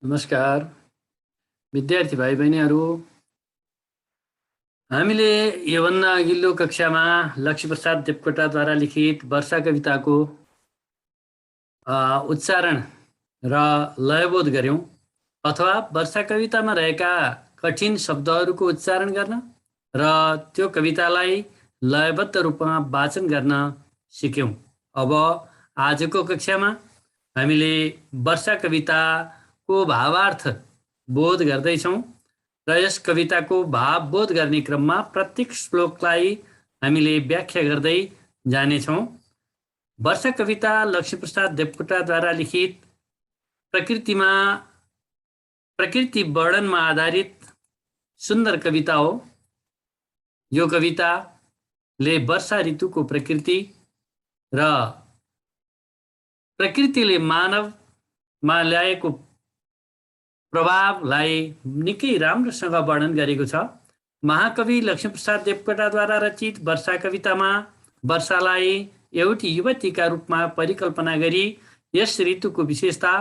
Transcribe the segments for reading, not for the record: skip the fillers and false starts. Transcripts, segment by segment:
नमस्कार विद्यार्थी भाइ बहिनीहरू। हामीले योभन्दा अघिल्लो कक्षामा लक्ष्मीप्रसाद देवकोटाद्वारा लिखित वर्षा कविताको उच्चारण र लयबोध गर्यौं, अथवा वर्षा कवितामा रहेका कठिन शब्दहरूको उच्चारण गर्न र त्यो कवितालाई लयबद्ध रूपमा वाचन गर्न सिक्यौं। अब आजको कक्षामा हामीले वर्षा कविताको भावार्थ बोध गर्दैछौं र यस कविताको भाव बोध गर्ने क्रममा प्रत्येक श्लोकलाई हामीले व्याख्या गर्दै जानेछौं। वर्षा कविता लक्ष्मीप्रसाद देवकोटाद्वारा लिखित प्रकृति वर्णनमा आधारित सुन्दर कविता हो। यो कविताले वर्षा ऋतुको प्रकृति र प्रकृतिले मानवमा ल्याएको प्रभावलाई निकै राम्रोसँग वर्णन गरेको छ। महाकवि लक्ष्मीप्रसाद देवकोटाद्वारा रचित वर्षा कवितामा वर्षालाई एउटी युवतीका रूपमा परिकल्पना गरी यस ऋतुको विशेषता,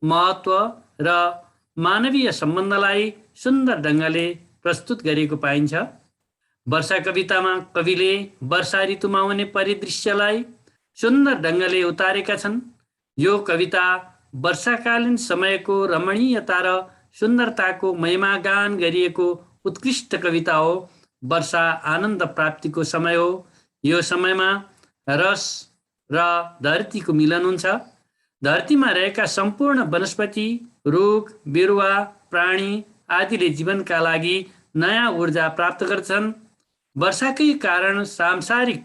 महत्त्व र मानवीय सम्बन्धलाई सुन्दर ढङ्गले प्रस्तुत गरेको पाइन्छ। वर्षा कवितामा कविले वर्षा ऋतुमा हुने परिदृश्यलाई सुन्दर ढङ्गले उतारेका छन्। यो कविता वर्षाकालीन समयको रमणीयता र सुन्दरताको महिमागान गरिएको उत्कृष्ट कविता हो। वर्षा आनन्द प्राप्तिको समय हो। यो समयमा रस र धरतीको मिलन हुन्छ। धरतीमा रहेका सम्पूर्ण वनस्पति, रुख, बिरुवा, प्राणी आदिले जीवनका लागि नयाँ ऊर्जा प्राप्त गर्छन्। वर्षाकै कारण सांसारिक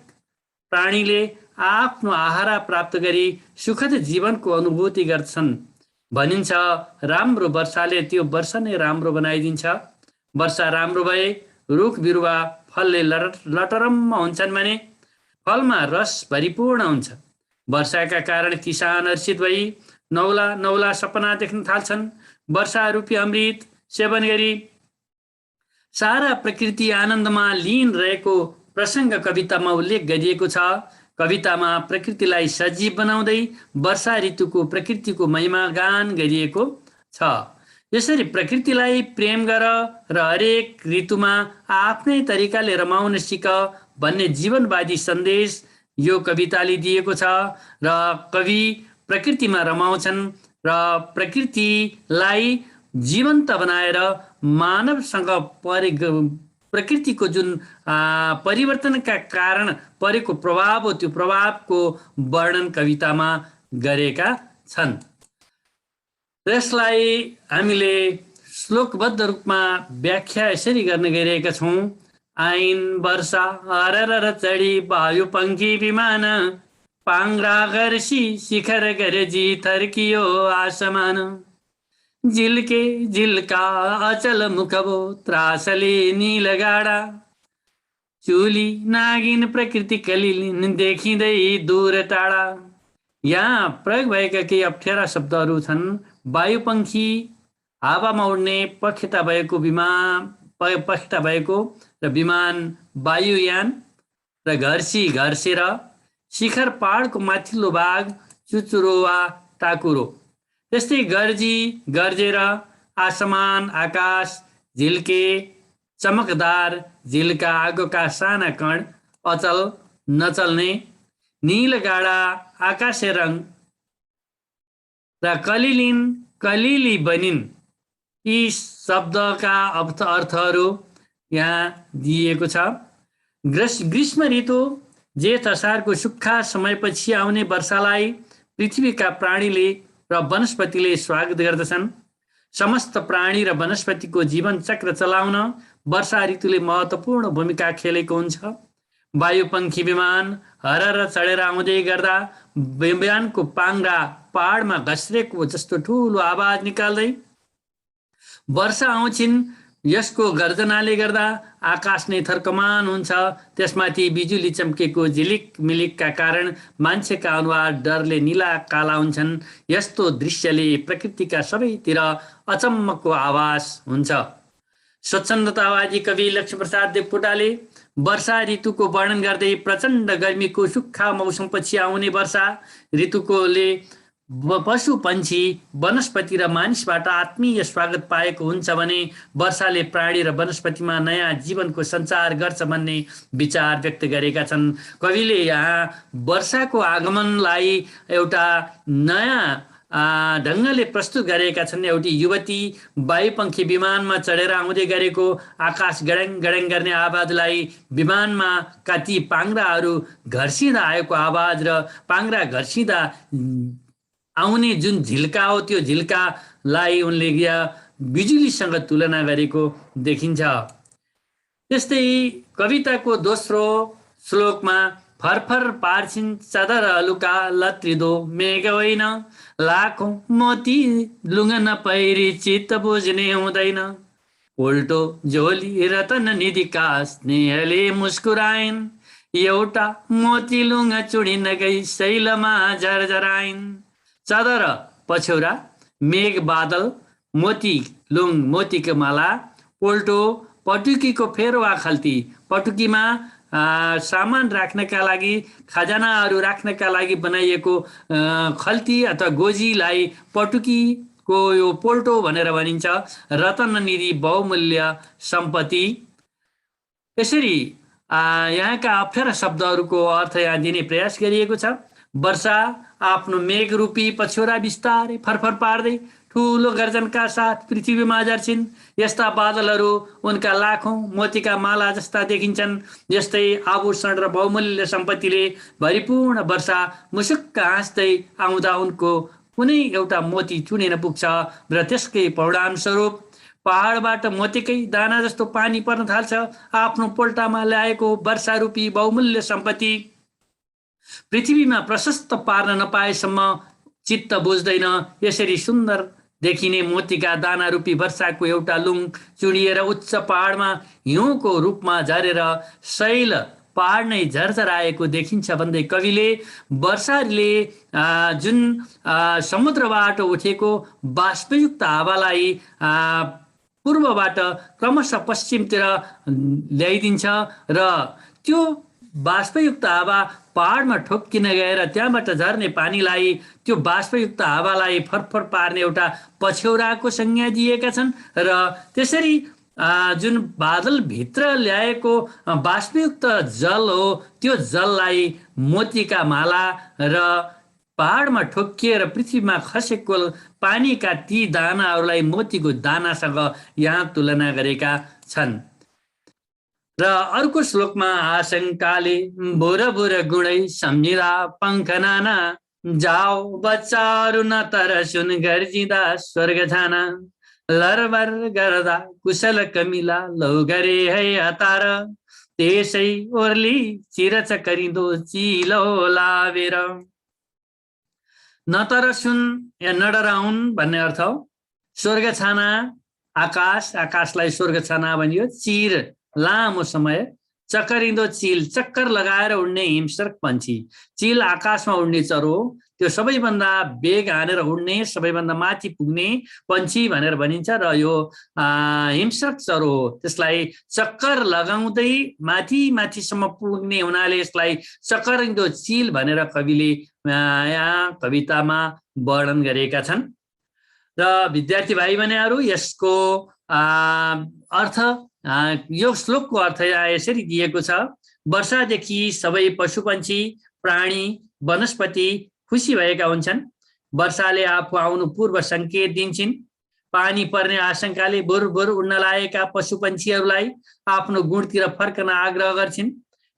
प्राणीले आफ्नो आहारा प्राप्त गरी सुखद जीवनको अनुभूति गर्छन्। भनिन्छ, राम्रो वर्षाले त्यो वर्ष नै राम्रो बनाइदिन्छ। वर्षा राम्रो भए रुख बिरुवा फलले लटरम्म हुन्छन् भने फलमा रस भरिपूर्ण हुन्छ। वर्षाका कारण किसान हर्षित भई नौला नौला सपना देख्न थाल्छन्। वर्षा रूपी अमृत सेवन गरी सारा प्रकृति आनन्दमा लीन रहेको प्रसङ्ग कवितामा उल्लेख गरिएको छ। कवितामा प्रकृतिलाई सजीव बनाउँदै वर्षा ऋतुको प्रकृतिको महिमा गान गरिएको छ। यसरी प्रकृतिलाई प्रेम गर र हरेक ऋतुमा आफ्नै तरिकाले रमाउन सिक भन्ने जीवनवादी सन्देश यो कविताले दिएको छ। र कवि प्रकृतिमा रमाउँछन् र प्रकृतिलाई जीवन्त बनाएर मानवसँग प्रकृतिको जुन परिवर्तनका कारण परेको प्रभाव हो, त्यो प्रभावको वर्णन कवितामा गरेका छन्। यसलाई हामीले श्लोकबद्ध रूपमा व्याख्या यसरी गर्न गइरहेका छौँ। आइन वर्षा हरर चढी वायु पंखी विमान, पाङ्ग्रा गर्सी शिखर गरजी थर्कियो आसमान, झिल्के झिल्का अचल मुखबो त्रासले नीलगाडा, चुली नागिन प्रकृति कलिलिन देखिँदै दूर टाढा। यहाँ प्रयोग भएका केही अप्ठ्यारा शब्दहरू छन्। वायुपङ्खी, हावामा उड्ने, पखेटा भएको र विमान वायुयान, र घर्सी घर्सेर, शिखर पहाडको माथिल्लो भाग, चुचुरो वा टाकुरो। त्यस्तै गर्जी गर्जेर, आसमान आकाश, झिल्के चमकदार, झिल्का आगोका साना कण, अचल नचल्ने, नीलगाडा आकाशे रङ, र कलिलिन कलिली बनिन्। यी शब्दका अर्थहरू यहाँ दिएको छ। ग्रीष्म ऋतु जेठ असारको सुक्खा समयपछि आउने वर्षालाई पृथ्वीका प्राणीले र वनस्पतिले स्वागत गर्दछन्। समस्त प्राणी र वनस्पतिको जीवन चक्र चलाउन वर्षा ऋतुले महत्त्वपूर्ण भूमिका खेलेको हुन्छ। वायुपङ्खी विमान हरर चढेर आउँदै गर्दा विमानको पाङ्ग्रा पहाडमा घस्रेको जस्तो ठुलो आवाज निकाल्दै वर्षा आउँछिन्। यसको गर्जनाले गर्दा आकाश नै थर्कमान हुन्छ। त्यसमाथि बिजुली चम्केको झिलिक मिलिकका कारण मान्छेका अनुहार डरले निला काला हुन्छन्। यस्तो दृश्यले प्रकृतिका सबैतिर अचम्मको आभास हुन्छ। स्वच्छन्दतावादी कवि लक्ष्मीप्रसाद देवकोटाले वर्षा ऋतुको वर्णन गर्दै प्रचण्ड गर्मीको सुक्खा मौसमपछि आउने वर्षा ऋतुकोले पशु पन्छी वनस्पति र मानिसबाट आत्मीय स्वागत पाएको हुन्छ भने वर्षाले प्राणी र वनस्पतिमा नयाँ जीवनको सञ्चार गर्छ भन्ने विचार व्यक्त गरेका छन्। कविले यहाँ वर्षाको आगमनलाई एउटा नयाँ ढङ्गले प्रस्तुत गरेका छन्। एउटी युवती वायुपङ्खी विमानमा चढेर आउँदै गरेको आकाश गड्याङ गड्याङ गर्ने आवाजलाई विमानमा ती पाङ्ग्राहरू घर्सिँदा आएको आवाज र पाङ्ग्रा घर्सिँदा आउने जुन झिल्का हो त्यो झिल्कालाई उनले बिजुलीसँग तुलना गरेको देखिन्छ। त्यस्तै कविताको दोस्रो श्लोकमा फरफर पार्छिन् चदर लुका लत्रिदो मेघ होइन, लाखौं मोती लुगा नपैरी चित्त बुझ्ने हुँदैन, उल्टो झोली रतन निधिका स्नेहले मुस्कुराइन्, एउटा मोती लुगा चुडिन गई शैलमा झरझराइन्। चदर पछौरा, मेघ बादल, मोती लुङ मोतीको माला, पोल्टो पटुकीको फेर वा खल्ती। पटुकीमा सामान राख्नका लागि, खजानाहरू राख्नका लागि बनाइएको खल्ती अथवा गोजीलाई पटुकीको यो पोल्टो भनेर भनिन्छ। रतन निधि बहुमूल्य सम्पत्ति। यसरी यहाँका अप्ठ्यारा शब्दहरूको अर्थ यहाँ दिने प्रयास गरिएको छ। वर्षा आफ्नो मेघ रूपी पछौरा बिस्तारै फरफर पार्दै ठुलो गर्जनका साथ पृथ्वीमा झर्छिन्। यस्ता बादलहरू उनका लाखौं मोतीका माला जस्ता देखिन्छन्। यस्तै आभूषण र बहुमूल्य सम्पत्तिले भरिपूर्ण वर्षा मुसुक्क हाँस्दै आउँदा उनको कुनै एउटा मोती चुनिन पुग्छ र त्यसकै परिणाम स्वरूप पहाडबाट मोतीकै दाना जस्तो पानी पर्न थाल्छ। आफ्नो पोल्टामा ल्याएको वर्षा रूपी बहुमूल्य सम्पत्ति पृथ्वीमा प्रशस्त पार्न नपाएसम्म चित्त बुझ्दैन। यसरी सुन्दर देखिने मोतीका दाना रूपी वर्षाको एउटा लुङ चुडिएर उच्च पहाडमा हिउँको रूपमा झरेर शैल पहाड नै झरझराएको देखिन्छ भन्दै कविले वर्षाले जुन समुद्रबाट उठेको बाष्पयुक्त हावालाई पूर्वबाट क्रमशः पश्चिमतिर ल्याइदिन्छ र त्यो बाष्पयुक्त हावा पहाडमा ठोक्किन गएर त्यहाँबाट झर्ने पानीलाई, त्यो बाष्पयुक्त हावालाई फरफर पार्ने एउटा पछौराको संज्ञा दिएका छन्। र त्यसरी जुन बादलभित्र ल्याएको बाष्पयुक्त जल हो त्यो जललाई मोतीका माला र पहाडमा ठोक्किएर पृथ्वीमा खसेको पानीका ती दानाहरूलाई मोतीको दानासँग यहाँ तुलना गरेका छन्। र अर्को श्लोकमा आशंकाले बोर बोर गुणै सम्झिँदा पंख नाना, जाओ बच्चाहरू न तर सुन गर्जिँदा स्वर्ग जाना, लरबर गर्दा कुशल कमिला लौ गरे है हतार, त्यसै ओर्ली चिरच करिँदो चिलो लावेर। न तर सुन या न डराउन भन्ने अर्थ हो। स्वर्ग छाना आकाश, आकाशलाई स्वर्ग छाना भनियो। चिर लामो समय, चक्करिँदो चिल, चक्कर लगाएर उड्ने हिमसर्क पन्छी। चिल आकाशमा उड्ने चरो, त्यो सबैभन्दा बेग हानेर उड्ने, सबैभन्दा माथि पुग्ने पन्छी भनेर भनिन्छ। र यो हिमसर्क चरो हो, त्यसलाई चक्कर लगाउँदै माथि माथिसम्म पुग्ने हुनाले यसलाई चक्करिँदो चिल भनेर कविले यहाँ कवितामा वर्णन गरेका छन्। र विद्यार्थी भाइ बहिनीहरू, यसको अर्थ, यो श्लोकको अर्थ यहाँ यसरी दिएको छ। वर्षादेखि सबै पशुपन्छी, प्राणी, वनस्पति खुसी भएका हुन्छन्। वर्षाले आफू आउनु पूर्व संकेत दिन्छन्। पानी पर्ने आशंकाले बुर बुर उड्न लागेका पशुपन्छीहरूलाई आफ्नो गुणतिर फर्कन आग्रह गर्छिन्।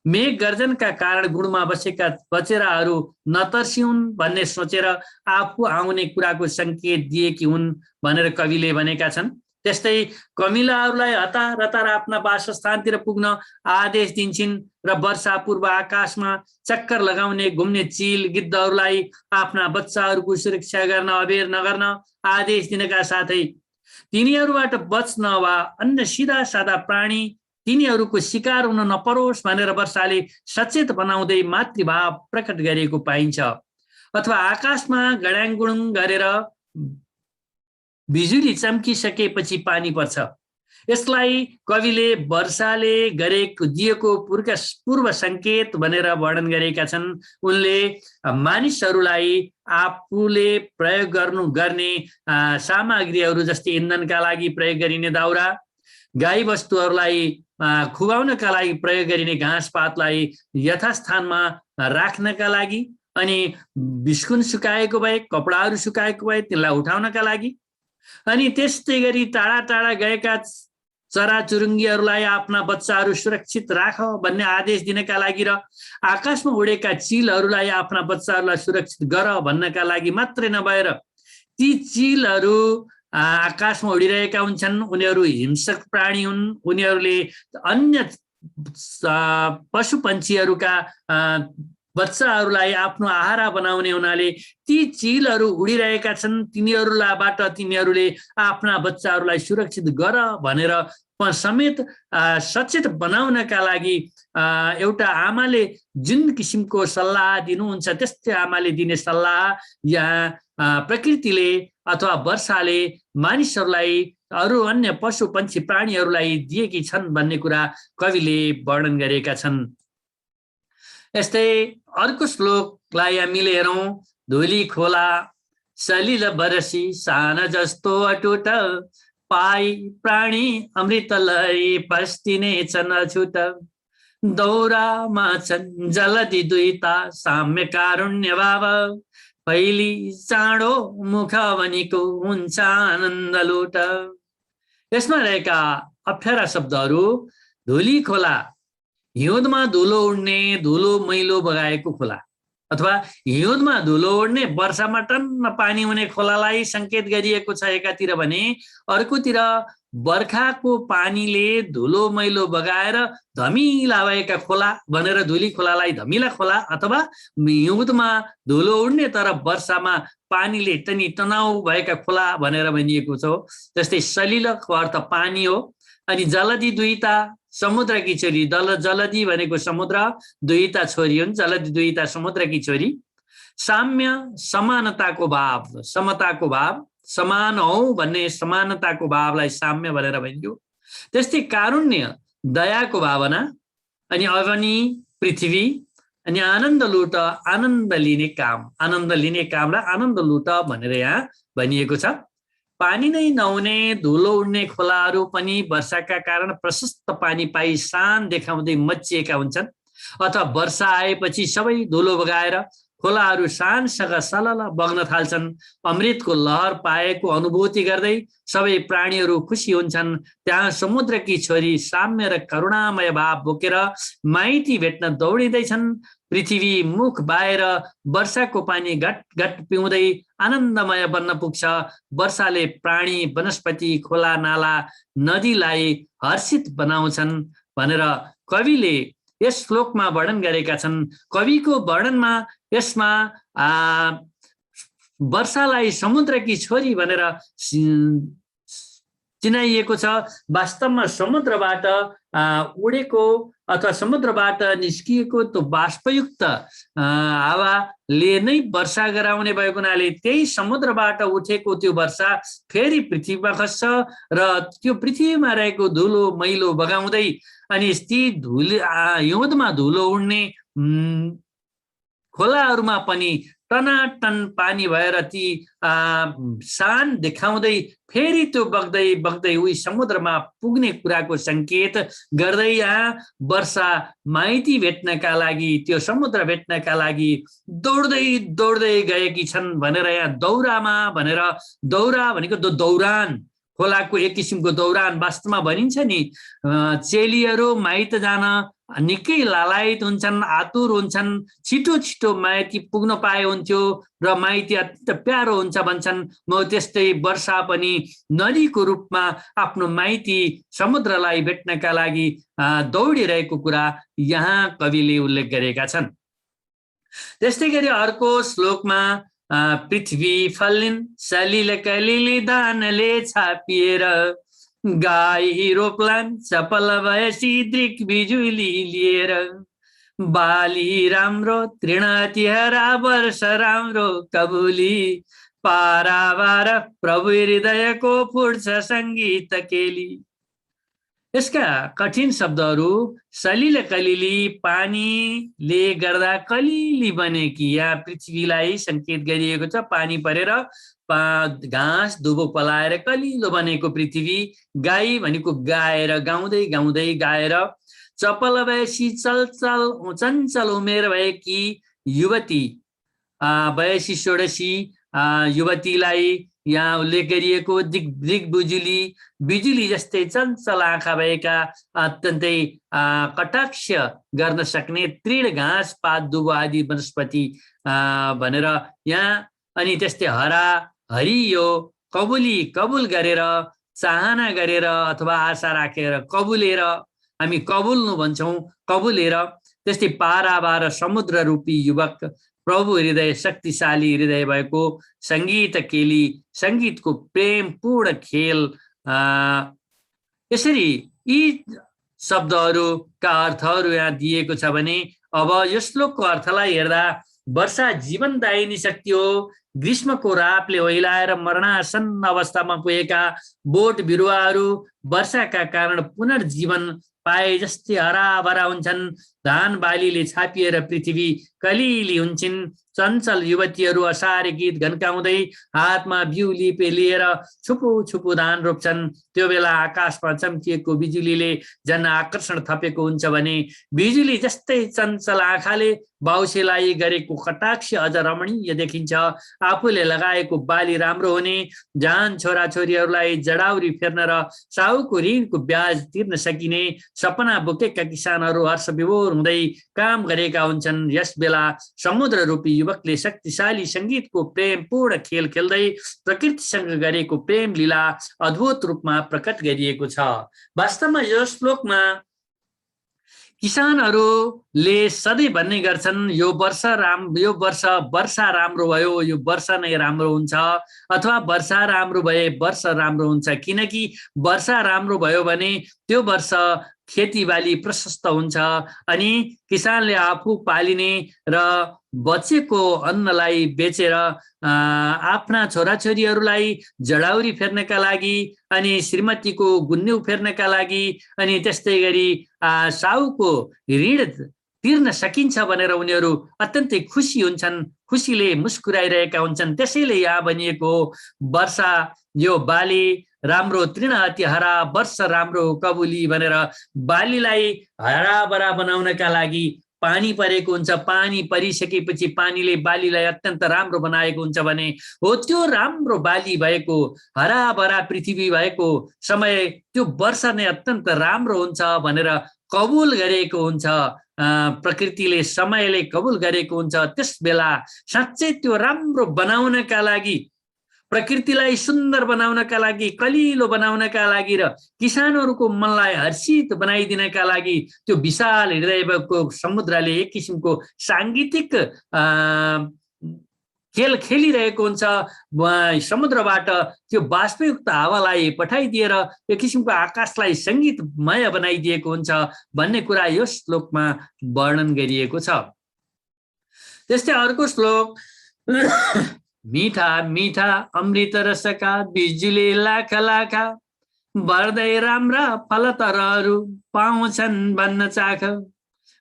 मेघ गर्जनका कारण गुणमा बसेका बचेराहरू नतर्सिउन् भन्ने सोचेर आफू आउने कुराको संकेत दिएकी हुन् भनेर कविले भनेका छन्। त्यस्तै कमिलाहरूलाई हतार हतार आफ्ना वासस्थानतिर पुग्न आदेश दिन्छन् र वर्षा पूर्व आकाशमा चक्कर लगाउने घुम्ने चिल गिद्धहरूलाई आफ्ना बच्चाहरूको सुरक्षा गर्न अबेर नगर्न आदेश दिनका साथै तिनीहरूबाट बच्न वा अन्य सिधा सादा प्राणी तिनीहरूको शिकार हुन नपरोस् भनेर वर्षाले सचेत बनाउँदै मातृभाव प्रकट गरेको पाइन्छ। अथवा आकाशमा गडाङगुडुङ गरेर बिजुली चम्किसकेपछि पानी पर्छ। यसलाई कविले वर्षाले दिएको पूर्व संकेत भनेर वर्णन गरेका छन्। उनले मानिसहरूलाई आफूले प्रयोग गर्ने सामग्रीहरू जस्तै इन्धनका लागि प्रयोग गरिने दाउरा, गाई बस्तुहरूलाई खुवाउनका लागि प्रयोग गरिने घाँस पातलाई यथास्थानमा राख्नका लागि, अनि बिस्कुन सुकाएको भए, कपडाहरू सुकाएको भए तिनलाई उठाउनका लागि, अनि त्यस्तै गरी टाढा टाढा गएका चराचुरुङ्गीहरूलाई आफ्ना बच्चाहरू सुरक्षित राख भन्ने आदेश दिनका लागि, र आकाशमा उडेका चिलहरूलाई आफ्ना बच्चाहरूलाई सुरक्षित गर भन्नका लागि मात्रै नभएर ती चिलहरू आकाशमा उडिरहेका हुन्छन्, उनीहरू हिंसक प्राणी हुन्, उनीहरूले अन्य पशु पन्छीहरूका बच्चाहरूलाई आफ्नो आहारा बनाउने हुनाले ती चिलहरू उडिरहेका छन्, तिनीहरूबाट तिमीहरूले आफ्ना बच्चाहरूलाई सुरक्षित गर भनेर समेत सचेत बनाउनका लागि एउटा आमाले जुन किसिमको सल्लाह दिनुहुन्छ त्यस्तै आमाले दिने सल्लाह यहाँ प्रकृतिले अथवा वर्षाले मानिसहरूलाई, अरू अन्य पशु पन्छी प्राणीहरूलाई दिएकी छन् भन्ने कुरा कविले वर्णन गरेका छन्। यस्तै अर्को श्लोकलाई हामीले हेरौँ। धुली खोला सलिल बरसी सान जस्तो अटुट, पाई प्राणी अमृतलाई पस्तिने छन् अछुट, दौरामा छन् जलधि दुईता साम्य कारुण्य भाव, फैली चाँडो मुख भनीको हुन्छ आनन्द लुट। यसमा रहेका अप्ठ्यारा शब्दहरू धुली खोला, हिउँदमा धुलो उड्ने, धुलो मैलो बगाएको खोला, अथवा हिउँदमा धुलो उड्ने वर्षामा टन्न पानी हुने खोलालाई संकेत गरिएको छ एकातिर भने, अर्कोतिर बर्खाको पानीले धुलो मैलो बगाएर धमिला भएका खोला भनेर धुली खोलालाई धमिला खोला अथवा हिउँदमा धुलो उड्ने तर वर्षामा पानीले टनी तनाउ भएका खोला भनेर भनिएको छ। जस्तै सलिलको अर्थ पानी हो, अनि जलधि दुईता समुद्रकी छोरी, जलधि भनेको समुद्र, दुईता छोरी हुन्, जलधि दुईता समुद्रकी छोरी। साम्य समानताको भाव, समताको भाव, समान हौ भन्ने समानताको भावलाई साम्य भनेर भनियो। त्यस्तै कारुण्य दयाको भावना, अनि अवनी पृथ्वी, अनि आनन्द लुट आनन्द लिने काम, आनन्द लिने कामलाई आनन्द लुट भनेर यहाँ भनिएको छ। पानी नै नहुने धुलो उड्ने खोलाहरू पनि वर्षाका कारण प्रशस्त पानी पाई शान देखाउँदै मच्चिएका हुन्छन्, अथवा वर्षा आएपछि सबै धुलो बगाएर खोलाहरू शानसँग सलल बग्न थाल्छन्। अमृतको लहर पाएको अनुभूति गर्दै सबै प्राणीहरू खुसी हुन्छन्। त्यहाँ समुद्रकी छोरी साम्य र करुणामय भाव बोकेर माइती भेट्न दौडिँदैछन्। पृथ्वी मुख बाएर वर्षाको पानी घट घट पिउँदै आनन्दमय बन्न पुग्छ। वर्षाले प्राणी, वनस्पति, खोला नाला, नदीलाई हर्षित बनाउँछन् भनेर कविले यस श्लोकमा वर्णन गरेका छन्। कविको वर्णनमा यसमा वर्षालाई समुद्रकी छोरी भनेर चिनाइएको छ। वास्तवमा समुद्रबाट उडेको अथवा समुद्रबाट निस्किएको त्यो बाष्पयुक्त हावाले नै वर्षा गराउने भएको हुनाले त्यही समुद्रबाट उठेको त्यो वर्षा फेरि पृथ्वीमा खस्छ र त्यो पृथ्वीमा रहेको धुलो मैलो बगाउँदै अनि ती हिउँदमा धुलो उड्ने खोलाहरूमा पनि टनाटन पानी भएर ती शान देखाउँदै फेरि त्यो बग्दै बग्दै उही समुद्रमा पुग्ने कुराको संकेत गर्दै यहाँ वर्षा माइती भेट्नका लागि, त्यो समुद्र भेट्नका लागि दौड्दै दौड्दै गएकी छन् भनेर यहाँ दौरामा भनेर, दौरा भनेको दौरान, खोलाको एक किसिमको दौरान वास्तवमा भनिन्छ नि। चेलीहरू माइत जान निकै लालायत हुन्छन्, आतुर हुन्छन्, छिटो छिटो माइती पुग्न पाए हुन्थ्यो र माइती अत्यन्त प्यारो हुन्छ भन्छन्। म त्यस्तै वर्षा पनि नदीको रूपमा आफ्नो माइती समुद्रलाई भेट्नका लागि दौडिरहेको कुरा यहाँ कविले उल्लेख गरेका छन्। त्यस्तै गरी अर्को श्लोकमा पृथ्वी फलिन् सलिल कलिली दानले छापिएर, गाई रोप्लान् चपल भएसी दृक बिजुली लिएर, बाली राम्रो तृण तिहारा वर्ष राम्रो कबुली, पारावार प्रभु हृदयको फुट्छ सङ्गीत केली। यसका कठिन शब्दहरू सलिल कलिली, पानीले गर्दा कलिली बनेकी यहाँ पृथ्वीलाई संकेत गरिएको छ। पानी परेर घाँस दुबो पलाएर कलिलो बनेको पृथ्वी, गाई भनेको गाएर गाउँदै गाउँदै गाएर, चपल भएसी चञ्चल उमेर भएकी युवती, 82 षोडशी युवतीलाई यहाँ उल्लेख गरिएको। दिग्बुजुली, बिजुली जस्तै चञ्चल आँखा भएका, अत्यन्तै कटाक्ष गर्न सक्ने तृण घाँस पात दुबो आदि वनस्पति भनेर यहाँ। अनि त्यस्तै हरा हरियो, कबुल गरेर, चाहना गरेर अथवा आशा राखेर, कबुलेर, हामी कबुल्नु भन्छौँ, कबुलेर। त्यस्तै पाराबार समुद्र रूपी युवक, प्रभु हृदय, शक्तिशाली हृदय भएको, सङ्गीत केली, सङ्गीतको प्रेमपूर्ण खेल। यसरी यी शब्दहरूका अर्थहरू यहाँ दिएको छ भने अब यो श्लोकको अर्थलाई हेर्दा वर्षा जीवनदायिनी शक्ति हो। ग्रीष्मको रापले ओइलाएर मरणासन्न अवस्थामा पुगेका बोट बिरुवाहरू वर्षाका कारण पुनर्जीवन पाए जस्तै हराभरा हुन्छन्। धान बालीले छापिएर पृथ्वी कलिली हुन्छन्। चञ्चल युवतीहरू असारे गीत घन्काउँदै हातमा बिउ लिपे लिएर छुपु छुपु धान रोप्छन्। त्यो बेला आकाशमा चम्किएको बिजुलीले जन आकर्षण थपेको हुन्छ भने बिजुली जस्तै चञ्चल आँखाले बाउसेलाई गरेको कटाक्ष अझ रमणीय देखिन्छ। आफूले लगाएको बाली राम्रो हुने, जान छोराछोरीहरूलाई जडाउरी फेर्न र साहुको ऋणको ब्याज तिर्न सकिने सपना बोकेका किसानहरू हर्ष विभोर हुँदै काम गरेका हुन्छन्। यस बेला समुद्र रूपी युवकले शक्तिशाली सङ्गीतको प्रेमपूर्ण खेल खेल्दै प्रकृतिसँग गरेको प्रेम लीला अद्भुत रूपमा प्रकट गरिएको छ। वास्तवमा यो श्लोकमा किसानहरूले सधैँ भन्ने गर्छन् यो वर्ष वर्षा राम्रो भयो, यो वर्ष नै राम्रो हुन्छ, अथवा वर्षा राम्रो भए वर्ष राम्रो हुन्छ। किनकि वर्षा राम्रो भयो भने त्यो वर्ष खेतीबाली प्रशस्त हुन्छ अनि किसानले आफू पालिने र बचेको अन्नलाई बेचेर आफ्ना छोराछोरीहरूलाई जडाउरी फेर्नका लागि अनि श्रीमतीको गुन्यु फेर्नका लागि अनि त्यस्तै गरी साहुको ऋण तिर्न सकिन्छ भनेर उनीहरू अत्यन्तै खुसी हुन्छन्, खुसीले मुस्कुराइरहेका हुन्छन्। त्यसैले यहाँ भनिएको वर्षा यो बाली राम्रो, तृण अति हरा, वर्ष राम्रो कबुली भनेर बालीलाई हराभरा बनाउनका लागि पानी परेको हुन्छ। पानी परिसकेपछि पानीले बालीलाई अत्यन्त राम्रो बनाएको हुन्छ भने हो त्यो राम्रो बाली भएको, हराभरा पृथ्वी भएको समय त्यो वर्ष नै अत्यन्त राम्रो हुन्छ भनेर कबुल गरेको हुन्छ। प्रकृतिले, समयले कबुल गरेको हुन्छ। त्यस बेला साँच्चै त्यो राम्रो बनाउनका लागि, प्रकृतिलाई सुन्दर बनाउनका लागि, कलिलो बनाउनका लागि र किसानहरूको मनलाई हर्षित बनाइदिनका लागि त्यो विशाल हृदय भएको समुद्रले एक किसिमको साङ्गीतिक खेल खेलिरहेको हुन्छ। समुद्रबाट त्यो बाष्पयुक्त हावालाई पठाइदिएर एक किसिमको आकाशलाई सङ्गीतमय बनाइदिएको हुन्छ भन्ने कुरा यो श्लोकमा वर्णन गरिएको छ। त्यस्तै अर्को श्लोक, मीठा मीठा अमृत रसका बिजुली लाखा लाखा, बढ्दै राम्रा फलतरहरू पाउँछन् भन्न चाख,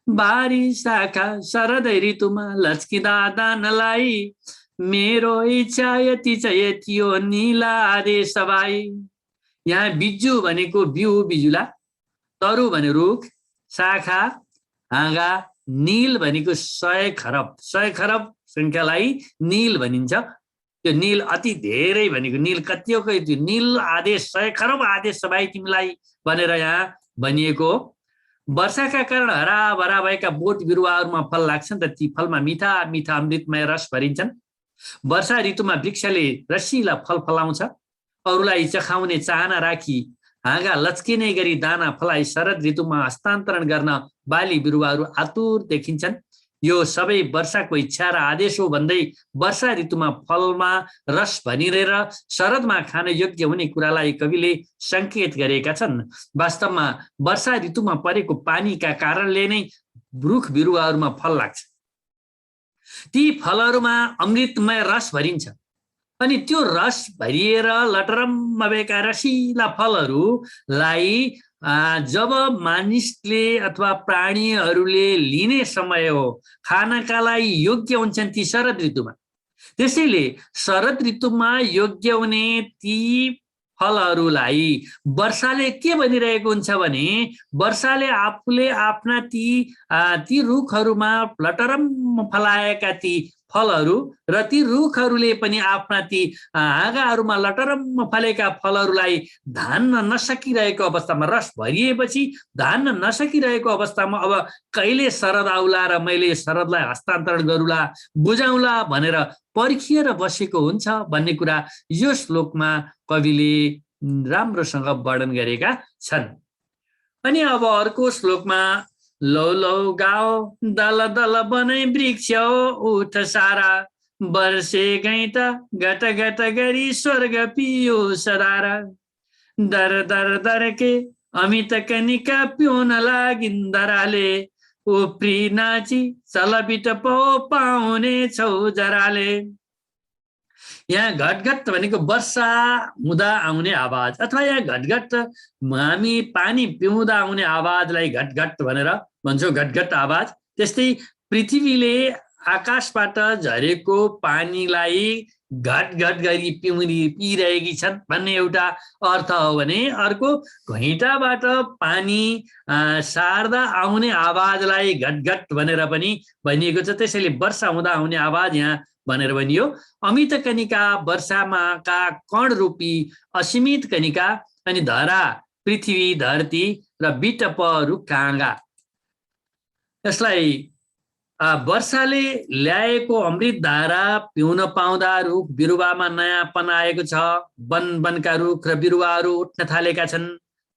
बारी शाखा शरद ऋतुमा लच्किँदा दानलाई, मेरो इच्छा यति छ यति हो नीला आदेश भाइ। यहाँ बिजु भनेको बिउ बिजुला, तरु भने रुख, शाखा हाँगा, नील भनेको 100 खरब संख्यालाई नील भनिन्छ। त्यो नील अति धेरै भनेको नील कति हो, त्यो नील आदेश 100 खरब आदेश भाइ तिमीलाई भनेर यहाँ भनिएको। वर्षाका कारण हराभरा भएका बोट बिरुवाहरूमा फल लाग्छन् र ती फलमा मिठा मिठा अमृतमय रस भरिन्छन्। वर्षा ऋतुमा वृक्षले रसिला फल फलाउँछ, अरूलाई चखाउने चाहना राखी हाँगा लच्किने गरी दाना फलाई शरद ऋतुमा हस्तान्तरण गर्न बाली बिरुवाहरू आतुर देखिन्छन्। यो सबै वर्षाको इच्छा र आदेश हो भन्दै वर्षा ऋतुमा फलमा रस भनिरहेर शरदमा खान योग्य हुने कुरालाई कविले संकेत गरेका छन्। वास्तवमा वर्षा ऋतुमा परेको पानीका कारणले नै रुख बिरुवाहरूमा फल लाग्छ। ती फलहरूमा अमृतमय रस भरिन्छ अनि त्यो रस भरिएर लटरम्म भएका रसिला फलहरूलाई जब मानिसले अथवा प्राणीहरूले लिने समय हो, खानका लागि योग्य हुन्छन् ती शरद ऋतुमा। त्यसैले शरद ऋतुमा योग्य हुने ती फलहरूलाई वर्षाले के भनिरहेको हुन्छ भने, वर्षाले आफूले आफ्ना ती रुखहरूमा लटरम्म फलाएका ती फलहरू र ती रुखहरूले पनि आफ्ना ती हाँगाहरूमा लटरम्म फलेका फलहरूलाई धान्न नसकिरहेको अवस्थामा, रस भरिएपछि धान्न नसकिरहेको अवस्थामा अब कहिले शरद आउला र मैले शरदलाई हस्तान्तरण गरूला, बुझाउला भनेर पर्खिएर बसेको हुन्छ भन्ने कुरा यो श्लोकमा कविले राम्रोसँग वर्णन गरेका छन्। अनि अब अर्को श्लोकमा लौ लौ गाओ दल दल बनै वृक्ष उठ सारा, वर्षे गैत गट गट गरी स्वर्ग पियो सदारा, दर दर दर के अमित कनिका पिउन लागिन्दराले, उप्री नाची चलबिट पो पाउने छौ जराले। यहाँ घटघट भनेको वर्षा हुँदा आउने आवाज, अथवा यहाँ घटघट हामी पानी पिउँदा आउने आवाजलाई घटघट भनेर भन्छौँ, घटघट आवाज। त्यस्तै पृथ्वीले आकाशबाट झरेको पानीलाई घटघट गरी पिइरहेकी छन् भन्ने एउटा अर्थ हो भने, अर्को घैँटाबाट पानी सार्दा आउने आवाजलाई घटघट भनेर पनि भनिएको छ। त्यसैले वर्षा हुँदा आउने आवाज यहाँ भनेर भनियो। अमित कनिका वर्षामा का कण रूपी असीमित कनिका, अनि धरा पृथ्वी धरती र बिटप रुखाङ्गा। यसलाई वर्षाले ल्याएको अमृत धारा पिउन पाउँदा रुख बिरुवामा नयाँपन आएको छ। वन वनका रुख र बिरुवाहरू उठ्न थालेका छन्।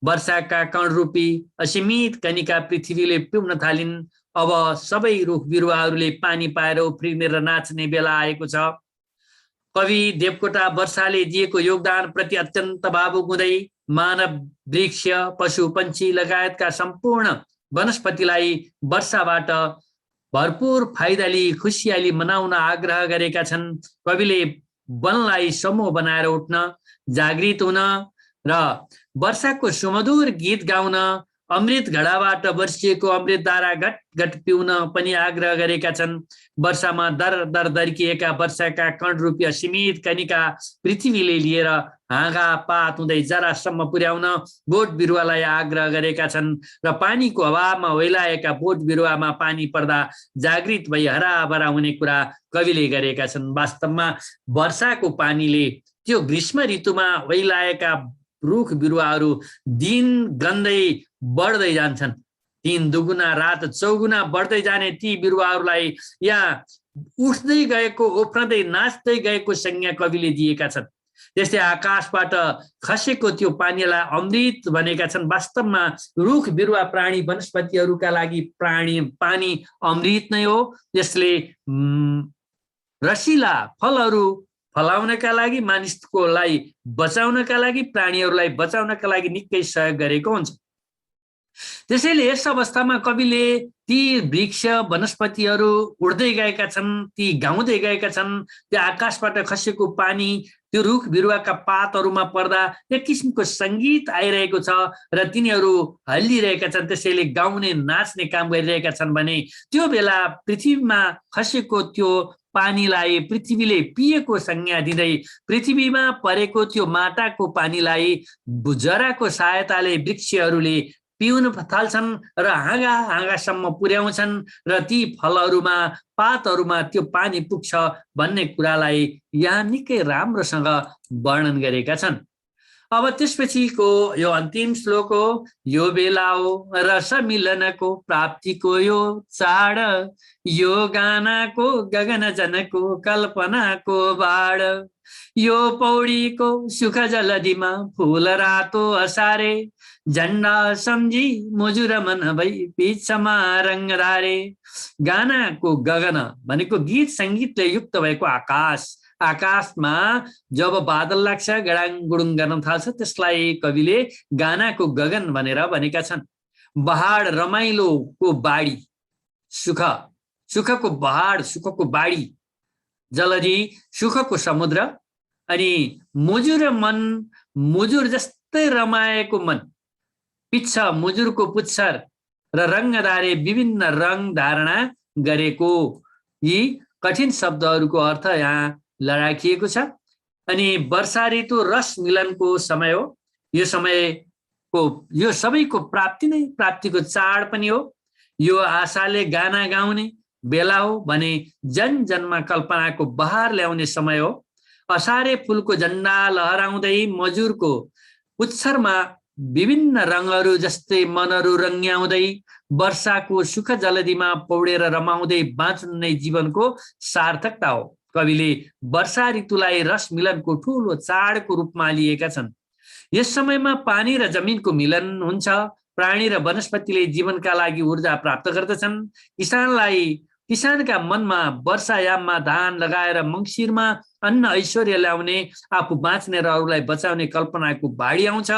वर्षाका कण रूपी असीमित कनिका पृथ्वीले पिउन थालिन्। अब सबै रुख बिरुवाहरूले पानी पाएर उफ्रिने र नाच्ने बेला आएको छ। कवि देवकोटा वर्षाले दिएको योगदान प्रति अत्यन्त भावुक हुँदै मानव, वृक्ष, पशु पन्छी लगायतका सम्पूर्ण वनस्पतिलाई वर्षाबाट भरपूर फाइदा लिई खुसियाली मनाउन आग्रह गरेका छन्। कविले वनलाई समूह बनाएर उठ्न, जागृत हुन र वर्षाको सुमधुर गीत गाउन, अमृत घडाबाट वर्षिएको अमृत धारा घट घट पिउन पनि आग्रह गरेका छन्। वर्षामा दर दर दर्किएका वर्षाका कण रूपी असीमित कनिका पृथ्वीले लिएर हाँगा पात हुँदै जरासम्म पुर्याउन बोट बिरुवालाई आग्रह गरेका छन् र पानीको अभावमा ओइलाएका बोट बिरुवामा पानी पर्दा जागृत भई हराभरा हुने कुरा कविले गरेका छन्। वास्तवमा वर्षाको पानीले त्यो ग्रीष्म ऋतुमा ओइलाएका रुख बिरुवाहरू दिन गन्दै बढ्दै जान्छन्। दिन दुगुना रात चौगुना बढ्दै जाने ती बिरुवाहरूलाई यहाँ उठ्दै गएको, उफ्रदै नाच्दै गएको संज्ञा कविले दिएका छन्। त्यस्तै आकाशबाट खसेको त्यो पानीलाई अमृत भनेका छन्। वास्तवमा रुख बिरुवा प्राणी वनस्पतिहरूका लागि पानी अमृत नै हो। यसले रसिला फलहरू फलाउनका लागि, मानिसकोलाई बचाउनका लागि, प्राणीहरूलाई बचाउनका लागि निकै सहयोग गरेको हुन्छ। त्यसैले यस अवस्थामा कविले ती वृक्ष वनस्पतिहरू उड्दै गएका छन्, ती गाउँदै गएका छन्। त्यो आकाशबाट खसेको पानी त्यो रुख बिरुवाका पातहरूमा पर्दा एक किसिमको सङ्गीत आइरहेको छ र तिनीहरू हल्लिरहेका छन्। त्यसैले गाउने नाच्ने काम गरिरहेका छन् भने त्यो बेला पृथ्वीमा खसेको त्यो पानीलाई पृथ्वीले पिएको संज्ञा दिँदै पृथ्वीमा परेको त्यो माटाको पानीलाई जराको सहायताले वृक्षहरूले पिउन थाल्छन् र हाँगा हाँगासम्म पुर्याउँछन् र ती फलहरूमा, पातहरूमा त्यो पानी पुग्छ भन्ने कुरालाई यहाँ निकै राम्रोसँग वर्णन गरेका छन्। अब त्यसपछिको यो अन्तिम श्लोक हो, यो बेला हो रस मिलनको प्राप्तिको यो चाड, यो गानाको गगनजनको कल्पनाको बाड, यो पौडीको सुख जलदीमा फूल रातो असारे, झन्डा सम्झी मुजुर मन भई पिछमा रङ्गधारे। गानाको गगन भनेको गीत सङ्गीतले युक्त भएको आकाश। आकाशमा जब बादल लाग्छ, गडाङ गुडुङ गर्न थाल्छ, त्यसलाई कविले गानाको गगन भनेर भनेका छन्। बहाड रमाइलोको बाढी, सुखको बहाड, सुखको बाढी, जलधी सुखको समुद्र, अनि मुजुर मन, मुजुर जस्तै रमाएको मन, पिच्छ मुजुरको पुच्छर र रङ्गधारे विभिन्न रङ धारणा गरेको। यी कठिन शब्दहरूको अर्थ यहाँ राखिएको छ। अनि वर्षा ऋतु रस मिलनको समय हो। यो सबैको प्राप्ति नै प्राप्तिको चाड पनि हो। यो आशाले गाना गाउने बेला हो भने जनजनमा कल्पनाको बहार ल्याउने समय हो। असारे फुलको झन्डा लहराउँदै मजुरको पुच्छरमा विभिन्न रङहरू जस्तै मनहरू रङ्ग्याउँदै वर्षाको सुख जलधीमा पौडेर रमाउँदै बाँच्नु नै जीवनको सार्थकता हो। कविले वर्षा ऋतुलाई रस मिलनको ठूलो चाडको रूपमा लिएका छन्। यस समयमा पानी र जमिनको मिलन हुन्छ। प्राणी र वनस्पतिले जीवनका लागि ऊर्जा प्राप्त गर्दछन्। किसानका मनमा वर्षायाममा धान लगाएर मङ्सिरमा अन्न ऐश्वर्य ल्याउने, आफू बाँच्ने र अरूलाई बचाउने कल्पनाको बाढी आउँछ।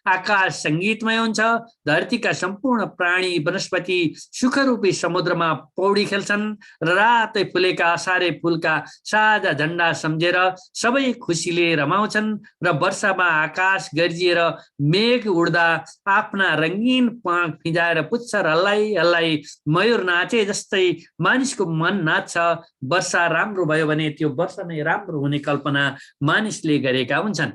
आकाश सङ्गीतमय हुन्छ। धरतीका सम्पूर्ण प्राणी वनस्पति सुखरूपी समुद्रमा पौडी खेल्छन् र रातै फुलेका असारे फुलका साझा झन्डा सम्झेर सबै खुसीले रमाउँछन्। र वर्षामा आकाश गर्जिएर मेघ उड्दा आफ्ना रङ्गीन प्वाङ फिजाएर पुच्छर हल्लाई हल्लाई मयूर नाचे जस्तै मानिसको मन नाच्छ। वर्षा राम्रो भयो भने त्यो वर्ष नै राम्रो हुने कल्पना मानिसले गरेका हुन्छन्।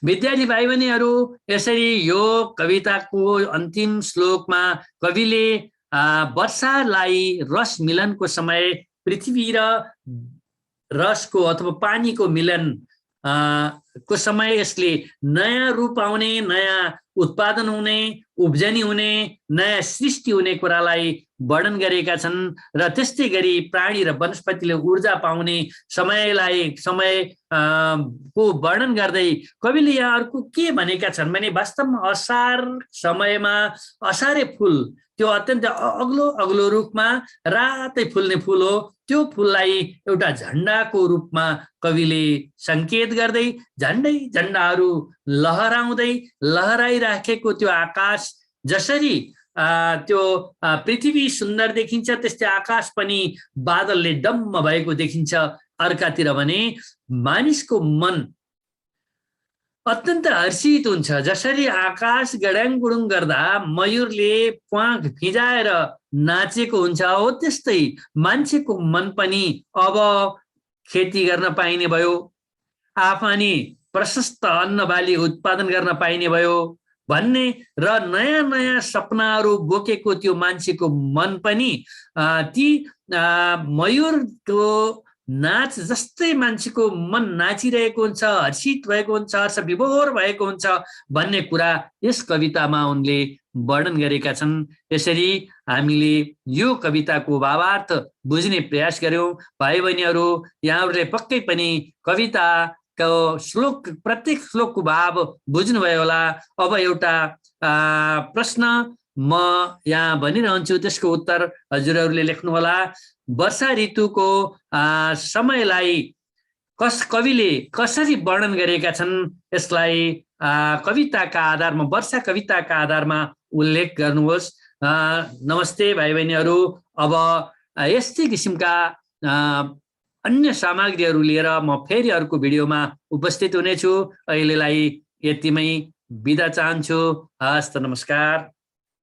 विद्यार्थी भाइ बहिनीहरू, यसरी यो कविताको अन्तिम श्लोकमा कविले वर्षालाई रस मिलनको समय, पृथ्वी र रसको अथवा पानीको मिलन को समय यसले नयाँ रूप आउने, नयाँ उत्पादन हुने, उब्जनी हुने, नयाँ सृष्टि हुने कुरालाई वर्णन गरेका छन्। र त्यस्तै गरी प्राणी र वनस्पतिले ऊर्जा पाउने समय को वर्णन गर्दै कविले यहाँ अर्को के भनेका छन् भने वास्तवमा असार समयमा असारे फुल, त्यो अत्यन्त अग्लो अग्लो रूपमा रातै फुल्ने फुल हो। त्यो फुललाई एउटा झन्डाको रूपमा कविले संकेत गर्दै झन्डाहरू लहराइराखेको त्यो आकाश, जसरी त्यो पृथ्वी सुन्दर देखिन्छ त्यस्तै आकाश पनि बादलले डम्म भएको देखिन्छ। अर्कातिर भने मानिसको मन अत्यन्त हर्षित हुन्छ। जसरी आकाश गडाङगुडुङ गर्दा मयूरले प्वाख फिजाएर नाचेको हुन्छ, हो त्यस्तै मान्छेको मन पनि अब खेती गर्न पाइने भयो, आफनी प्रशस्त अन्न बाली उत्पादन गर्न पाइने भयो भन्ने र नयाँ नयाँ सपनाहरू बोकेको त्यो मान्छेको मन पनि ती मयूरको नाच जस्तै मान्छेको मन नाचिरहेको हुन्छ, हर्षित भएको हुन्छ, हर्ष विभोर भएको हुन्छ भन्ने कुरा यस कवितामा उनले वर्णन गरेका छन्। यसरी हामीले यो कविताको भावार्थ बुझ्ने प्रयास गर्यौं। भाइ बहिनीहरू, यहाँहरूले पक्कै पनि कविताको प्रत्येक श्लोकको भाव बुझ्नुभयो होला। अब एउटा प्रश्न म यहाँ भनिरहन्छु, त्यसको उत्तर हजुरहरूले लेख्नुहोला। वर्षा ऋतुको समयलाई कविले कसरी वर्णन गरेका छन्, यसलाई कविताका आधारमा, वर्षा कविताका आधारमा उल्लेख गर्नुहोस्। नमस्ते भाइ बहिनीहरू। अब यस्तै किसिमका अन्य सामग्रीहरू लिएर म फेरि अर्को भिडियोमा उपस्थित हुनेछु। अहिलेलाई यतिमै बिदा चाहन्छु। हस्त, नमस्कार।